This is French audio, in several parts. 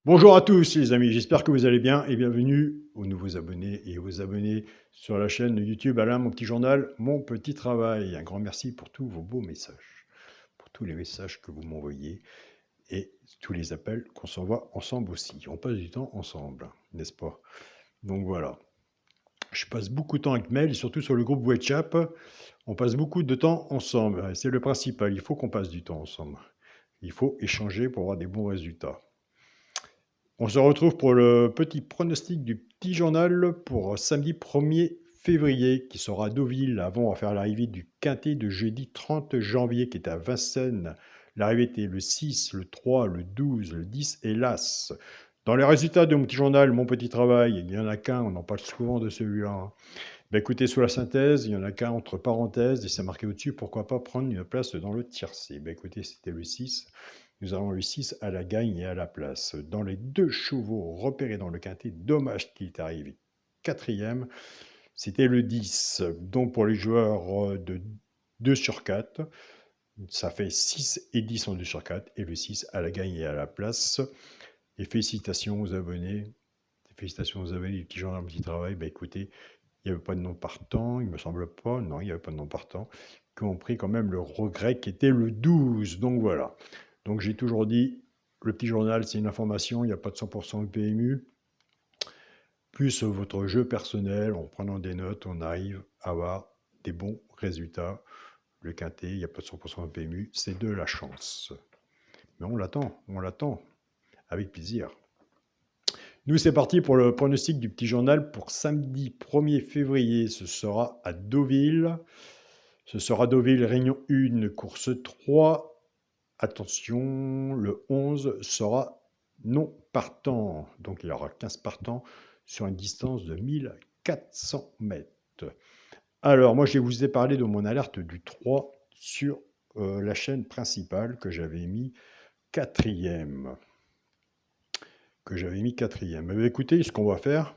Bonjour à tous les amis, j'espère que vous allez bien et bienvenue aux nouveaux abonnés et aux abonnés sur la chaîne YouTube Alain, mon petit journal, mon petit travail. Un grand merci pour tous vos beaux messages, pour tous les messages que vous m'envoyez et tous les appels qu'on s'envoie ensemble aussi. On passe du temps ensemble, n'est-ce pas? Donc voilà, je passe beaucoup de temps avec Mel et surtout sur le groupe WhatsApp, on passe beaucoup de temps ensemble. C'est le principal, il faut qu'on passe du temps ensemble. Il faut échanger pour avoir des bons résultats. On se retrouve pour le petit pronostic du petit journal pour samedi 1er février qui sera à Deauville. Avant, on va faire l'arrivée du quintet de jeudi 30 janvier qui est à Vincennes. L'arrivée était le 6, le 3, le 12, le 10 et l'As. Dans les résultats de mon petit journal, mon petit travail, il n'y en a qu'un, on en parle souvent de celui-là. Ben écoutez, sous la synthèse, il n'y en a qu'un entre parenthèses et c'est marqué au-dessus, pourquoi pas prendre une place dans le tiercé. Ben écoutez, c'était le 6. Nous avons le 6 à la gagne et à la place. Dans les deux chevaux repérés dans le quintet, dommage qu'il est arrivé quatrième, c'était le 10. Donc pour les joueurs de 2 sur 4, ça fait 6 et 10 en 2 sur 4 et le 6 à la gagne et à la place. Et félicitations aux abonnés. Félicitations aux abonnés du petit journal, petit travail. Ben écoutez, il n'y avait pas de nom partant, il me semble pas. Non, il n'y avait pas de nom partant. Qui ont pris quand même le regret qui était le 12. Donc voilà. Donc j'ai toujours dit, le petit journal, c'est une information, il n'y a pas de 100% de PMU. Plus votre jeu personnel, en prenant des notes, on arrive à avoir des bons résultats. Le quintet, il n'y a pas de 100% de PMU, c'est de la chance. Mais on l'attend, avec plaisir. Nous, c'est parti pour le pronostic du petit journal pour samedi 1er février. Ce sera à Deauville. Ce sera Deauville, Réunion 1, course 3. Attention, le 11 sera non partant. Donc, il y aura 15 partants sur une distance de 1400 mètres. Alors, moi, je vous ai parlé de mon alerte du 3 sur la chaîne principale que j'avais mis quatrième. Écoutez, ce qu'on va faire,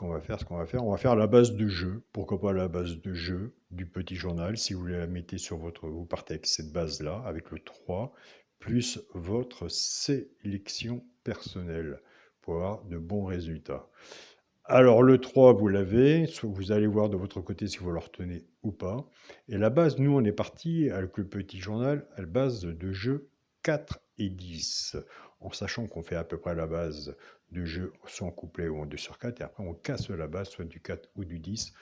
on va faire la base de jeu. Pourquoi pas la base de jeu du petit journal. Si vous voulez la mettez sur vous partez avec cette base-là, avec le 3, plus votre sélection personnelle pour avoir de bons résultats. Alors le 3, vous l'avez, vous allez voir de votre côté si vous le retenez ou pas. Et la base, nous, on est parti avec le petit journal à la base de jeu 4 et 10, en sachant qu'on fait à peu près la base de jeu soit en couplet ou en 2 sur 4, et après on casse la base, soit du 4 ou du 10.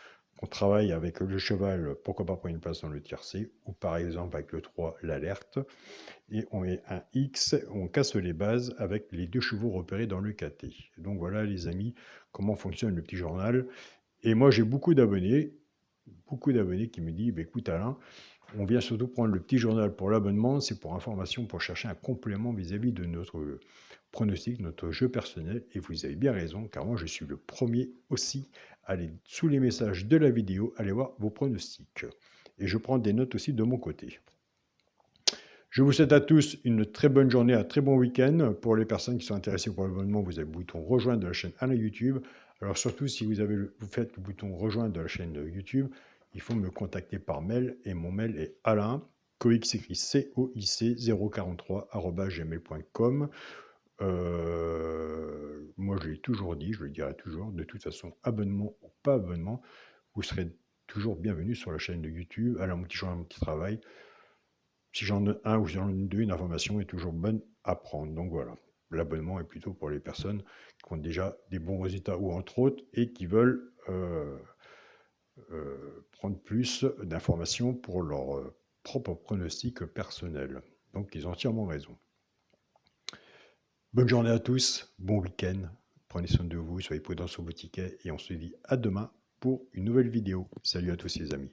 On travaille avec le cheval, pourquoi pas prendre une place dans le tiercé, ou par exemple avec le 3, l'alerte, et on met un X, on casse les bases avec les 2 chevaux repérés dans le KT. Donc voilà les amis, comment fonctionne le petit journal. Et moi j'ai beaucoup d'abonnés qui me disent, bah, écoute Alain, on vient surtout prendre le petit journal pour l'abonnement, c'est pour information, pour chercher un complément vis-à-vis de notre pronostic, notre jeu personnel. Et vous avez bien raison, car moi je suis le premier aussi à aller sous les messages de la vidéo, aller voir vos pronostics. Et je prends des notes aussi de mon côté. Je vous souhaite à tous une très bonne journée, un très bon week-end. Pour les personnes qui sont intéressées pour l'abonnement, vous avez le bouton rejoindre de la chaîne Alain YouTube. Alors surtout, si vous faites le bouton rejoindre de la chaîne YouTube, il faut me contacter par mail et mon mail est Alain, Coic s'écrit COIC 043@gmail.com. Moi, je l'ai toujours dit, je le dirai toujours. De toute façon, abonnement ou pas abonnement, vous serez toujours bienvenue sur la chaîne de YouTube. Alain, mon petit journal, mon petit travail. Si j'en ai un ou j'en ai deux, une information est toujours bonne à prendre. Donc voilà, l'abonnement est plutôt pour les personnes qui ont déjà des bons résultats ou entre autres et qui veulent prendre plus d'informations pour leur propre pronostic personnel. Donc ils ont entièrement raison. Bonne journée à tous, bon week-end, prenez soin de vous, soyez prudents sur vos tickets et on se dit à demain pour une nouvelle vidéo. Salut à tous les amis.